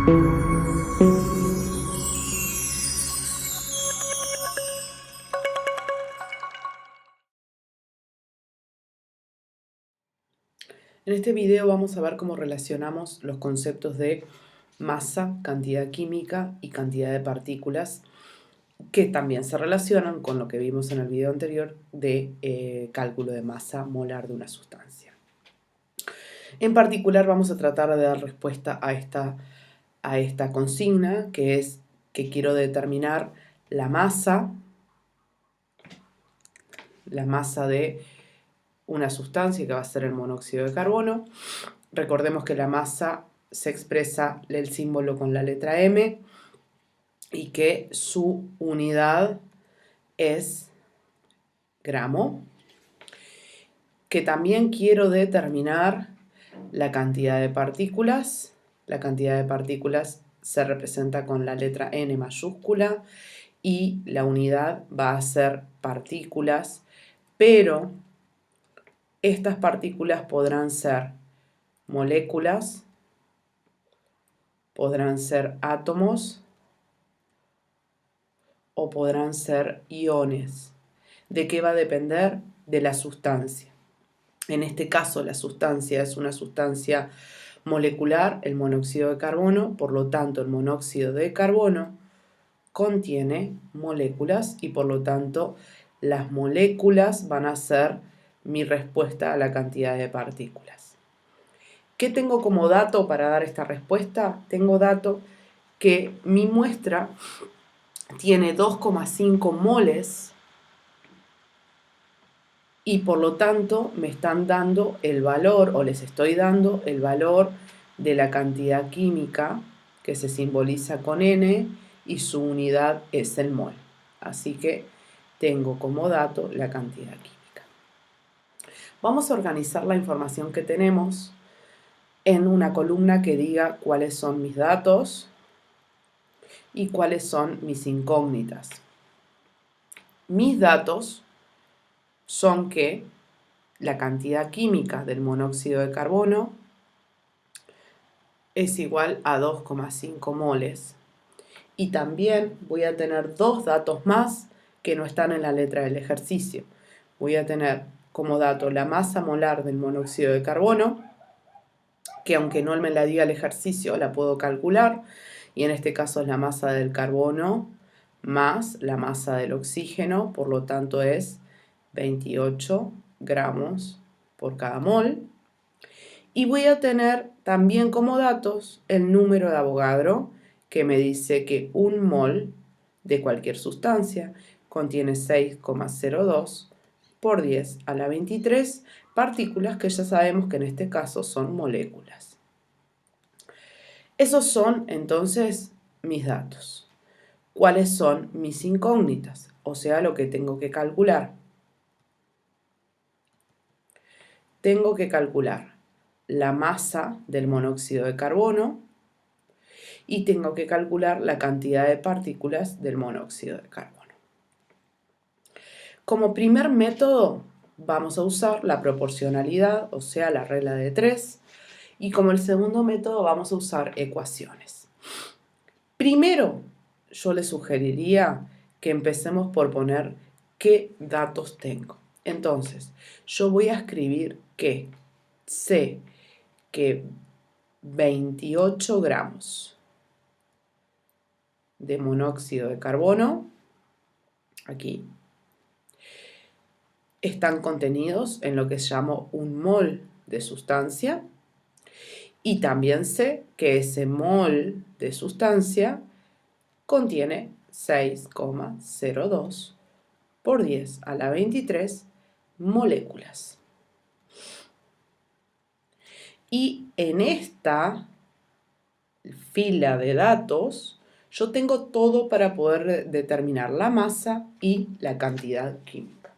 En este video vamos a ver cómo relacionamos los conceptos de masa, cantidad química y cantidad de partículas, que también se relacionan con lo que vimos en el video anterior de cálculo de masa molar de una sustancia. En particular vamos a tratar de dar respuesta a esta consigna, que es que quiero determinar la masa de una sustancia que va a ser el monóxido de carbono. Recordemos que la masa se expresa el símbolo con la letra M y que su unidad es gramo. Que también quiero determinar la cantidad de partículas. La cantidad de partículas se representa con la letra N mayúscula y la unidad va a ser partículas, pero estas partículas podrán ser moléculas, podrán ser átomos o podrán ser iones. ¿De qué va a depender? De la sustancia. En este caso, la sustancia es una sustancia molecular, el monóxido de carbono, por lo tanto, el monóxido de carbono contiene moléculas y por lo tanto, las moléculas van a ser mi respuesta a la cantidad de partículas. ¿Qué tengo como dato para dar esta respuesta? Tengo dato que mi muestra tiene 2,5 moles y por lo tanto me están dando el valor, o les estoy dando el valor de la cantidad química que se simboliza con N y su unidad es el mol. Así que tengo como dato la cantidad química. Vamos a organizar la información que tenemos en una columna que diga cuáles son mis datos y cuáles son mis incógnitas. Mis datos son que la cantidad química del monóxido de carbono es igual a 2,5 moles. Y también voy a tener dos datos más que no están en la letra del ejercicio. Voy a tener como dato la masa molar del monóxido de carbono, que aunque no me la diga el ejercicio, la puedo calcular. Y en este caso es la masa del carbono más la masa del oxígeno, por lo tanto es 28 gramos por cada mol. Y voy a tener también como datos el número de Avogadro, que me dice que un mol de cualquier sustancia contiene 6,02 por 10 a la 23 partículas, que ya sabemos que en este caso son moléculas. Esos son entonces mis datos. ¿Cuáles son mis incógnitas? O sea, lo que tengo que calcular. Tengo que calcular la masa del monóxido de carbono y tengo que calcular la cantidad de partículas del monóxido de carbono. Como primer método vamos a usar la proporcionalidad, o sea, la regla de 3, y como el segundo método vamos a usar ecuaciones. Primero, yo les sugeriría que empecemos por poner qué datos tengo. Entonces, yo voy a escribir que sé que 28 gramos de monóxido de carbono, aquí, están contenidos en lo que llamo un mol de sustancia, y también sé que ese mol de sustancia contiene 6,02 por 10 a la 23 moléculas. Y en esta fila de datos yo tengo todo para poder determinar la masa y la cantidad química.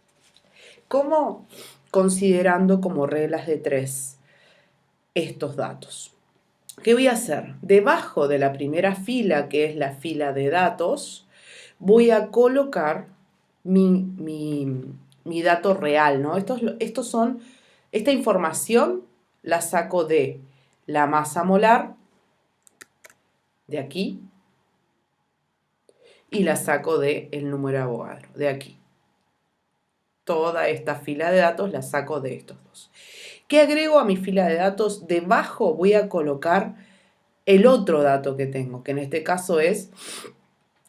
¿Cómo? Considerando como reglas de 3 estos datos. ¿Qué voy a hacer? Debajo de la primera fila, que es la fila de datos, voy a colocar mi dato real, ¿no? Esta información la saco de la masa molar de aquí, y la saco del número de Avogadro, de aquí. Toda esta fila de datos la saco de estos dos. ¿Qué agrego a mi fila de datos? Debajo voy a colocar el otro dato que tengo, que en este caso es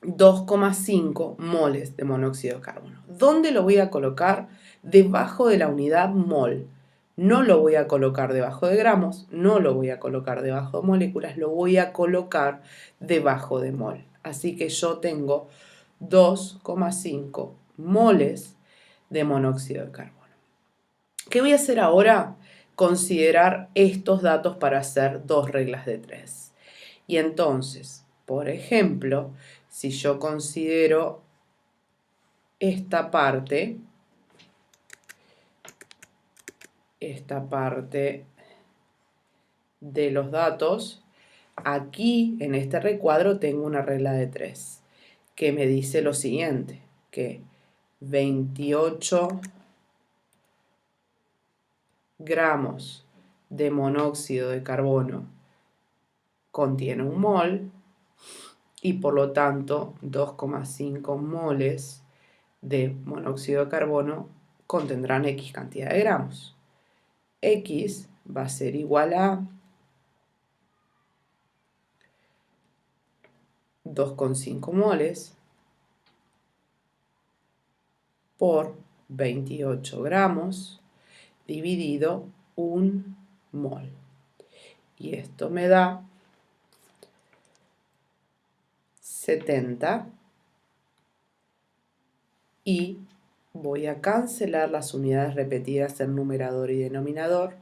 2,5 moles de monóxido de carbono. ¿Dónde lo voy a colocar? Debajo de la unidad mol. No lo voy a colocar debajo de gramos, no lo voy a colocar debajo de moléculas, lo voy a colocar debajo de mol. Así que yo tengo 2,5 moles de monóxido de carbono. ¿Qué voy a hacer ahora? Considerar estos datos para hacer dos reglas de 3. Y entonces, por ejemplo, si yo considero esta parte de los datos, aquí en este recuadro tengo una regla de 3 que me dice lo siguiente, que 28 gramos de monóxido de carbono contiene un mol y por lo tanto 2,5 moles de monóxido de carbono contendrán X cantidad de gramos. X va a ser igual a 2,5 moles por 28 gramos dividido 1 mol. Y esto me da 70 y voy a cancelar las unidades repetidas en numerador y denominador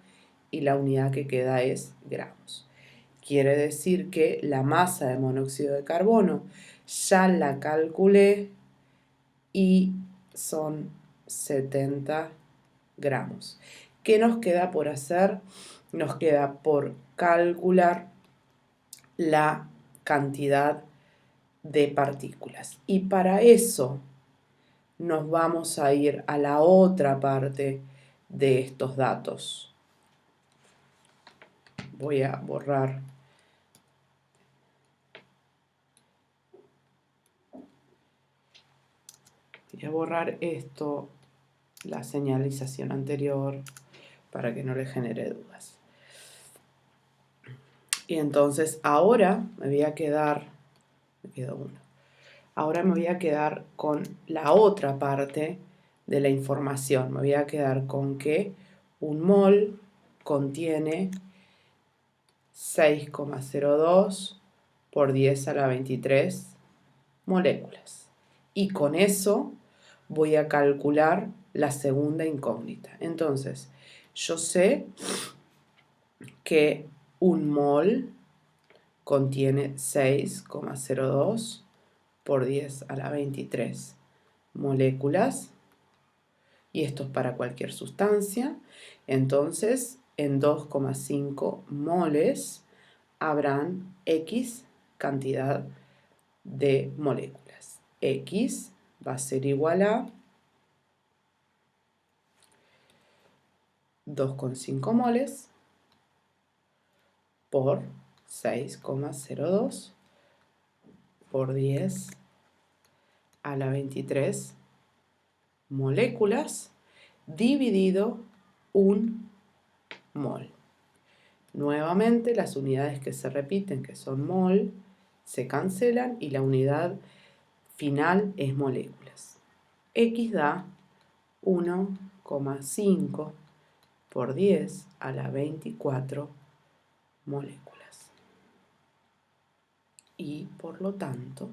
y la unidad que queda es gramos. Quiere decir que la masa de monóxido de carbono ya la calculé y son 70 gramos. ¿Qué nos queda por hacer? Nos queda por calcular la cantidad de partículas. Y para eso nos vamos a ir a la otra parte de estos datos. Voy a borrar esto, la señalización anterior, para que no le genere dudas. Y entonces ahora me voy a quedar, me quedó uno. Ahora me voy a quedar con la otra parte de la información. Me voy a quedar con que un mol contiene 6,02 por 10 a la 23 moléculas. Y con eso voy a calcular la segunda incógnita. Entonces, yo sé que un mol contiene 6,02 por 10 a la 23 moléculas, y esto es para cualquier sustancia. Entonces, en 2,5 moles habrán X cantidad de moléculas. X va a ser igual a 2,5 moles por 6,02 por 10 a la 23 moléculas dividido 1 mol. Nuevamente las unidades que se repiten, que son mol, se cancelan y la unidad final es moléculas. X da 1,5 por 10 a la 24 moléculas. Y por lo tanto,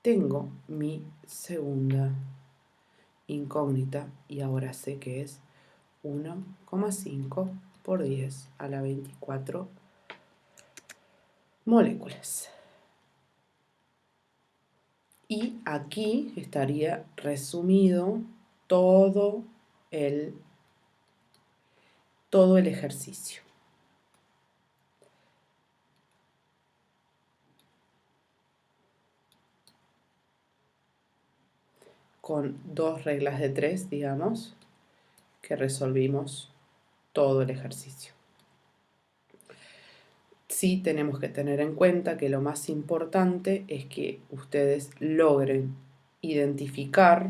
tengo mi segunda incógnita y ahora sé que es 1,5 por 10 a la 24 moléculas. Y aquí estaría resumido todo el ejercicio. Con dos reglas de 3, digamos, que resolvimos todo el ejercicio. sí tenemos que tener en cuenta que lo más importante es que ustedes logren identificar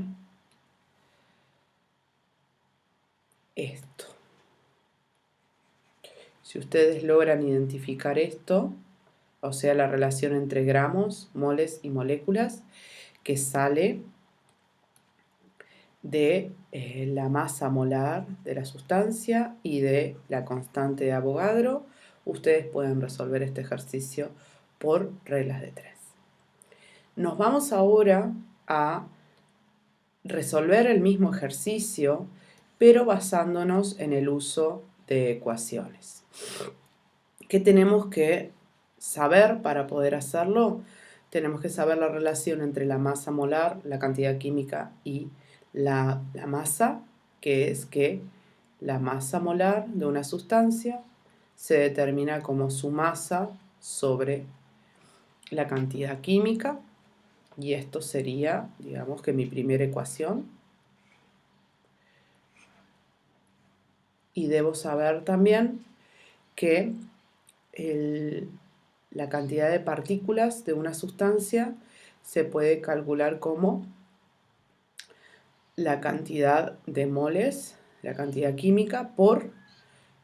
esto. Si ustedes logran identificar esto, o sea, la relación entre gramos, moles y moléculas, que sale de la masa molar de la sustancia y de la constante de Avogadro, ustedes pueden resolver este ejercicio por reglas de 3. Nos vamos ahora a resolver el mismo ejercicio, pero basándonos en el uso de ecuaciones. ¿Qué tenemos que saber para poder hacerlo? Tenemos que saber la relación entre la masa molar, la cantidad química y la masa, que es que la masa molar de una sustancia se determina como su masa sobre la cantidad química, y esto sería, digamos que mi primera ecuación. Y debo saber también que la cantidad de partículas de una sustancia se puede calcular como la cantidad de moles, la cantidad química, por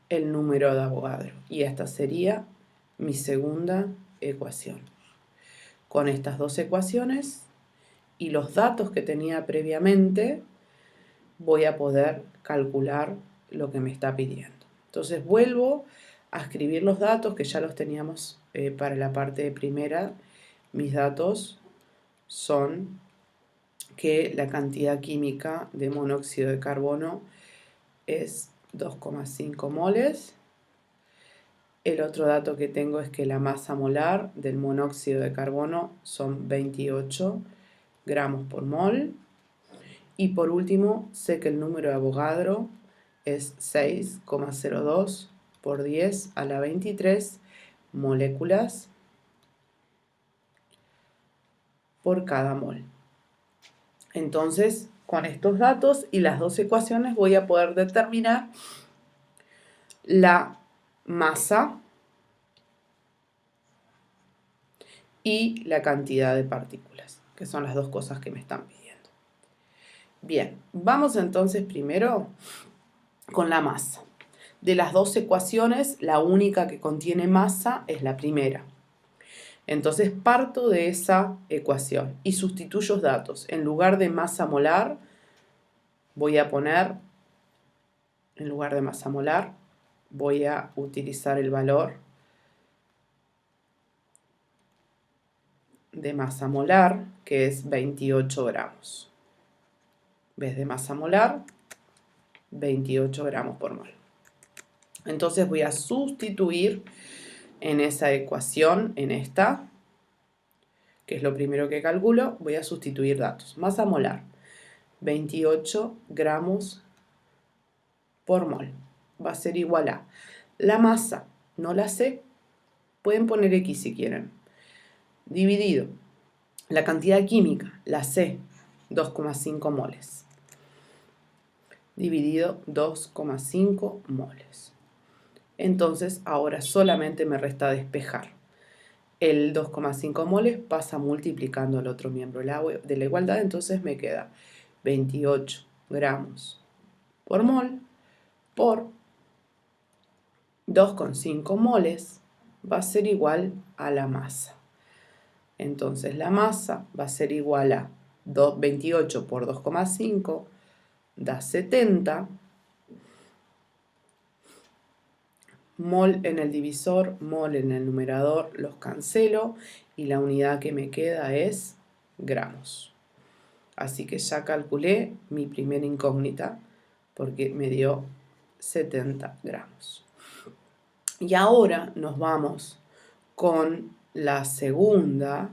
el número de Avogadro. Y esta sería mi segunda ecuación. Con estas dos ecuaciones y los datos que tenía previamente, voy a poder calcular lo que me está pidiendo. Entonces vuelvo a escribir los datos que ya los teníamos para la parte primera. Mis datos son que la cantidad química de monóxido de carbono es 2,5 moles. El otro dato que tengo es que la masa molar del monóxido de carbono son 28 gramos por mol. Y por último, sé que el número de Avogadro es 6,02 por 10 a la 23 moléculas por cada mol. Entonces, con estos datos y las dos ecuaciones voy a poder determinar la masa y la cantidad de partículas, que son las dos cosas que me están pidiendo. Bien, vamos entonces primero con la masa. De las dos ecuaciones, la única que contiene masa es la primera. Entonces parto de esa ecuación y sustituyo los datos. En lugar de masa molar, voy a poner, en lugar de masa molar, voy a utilizar el valor de masa molar, que es 28 gramos. En vez de masa molar, 28 gramos por mol. Entonces voy a sustituir en esa ecuación, en esta, que es lo primero que calculo, voy a sustituir datos. Masa molar, 28 gramos por mol. Va a ser igual a la masa, no la sé, pueden poner X si quieren, dividido la cantidad química, la sé, 2,5 moles, dividido 2,5 moles. Entonces ahora solamente me resta despejar. El 2,5 moles pasa multiplicando el otro miembro de la igualdad, entonces me queda 28 gramos por mol por 2,5 moles va a ser igual a la masa. Entonces la masa va a ser igual a 28 por 2,5 da 70. Mol en el divisor, mol en el numerador, los cancelo y la unidad que me queda es gramos. Así que ya calculé mi primera incógnita porque me dio 70 gramos. Y ahora nos vamos con la segunda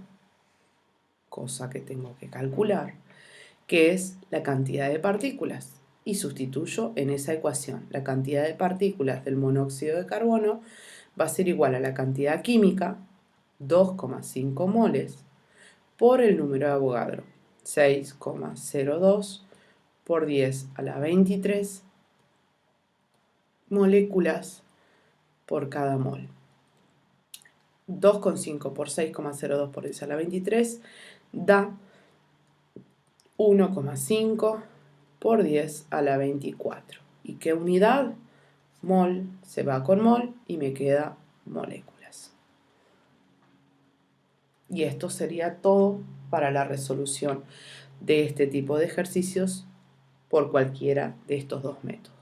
cosa que tengo que calcular, que es la cantidad de partículas. Y sustituyo en esa ecuación. La cantidad de partículas del monóxido de carbono va a ser igual a la cantidad química, 2,5 moles, por el número de Avogadro, 6,02 por 10 a la 23 moléculas por cada mol. 2,5 por 6,02 por 10 a la 23 da 1,5 por 10 a la 24. ¿Y qué unidad? Mol se va con mol y me queda moléculas. Y esto sería todo para la resolución de este tipo de ejercicios por cualquiera de estos dos métodos.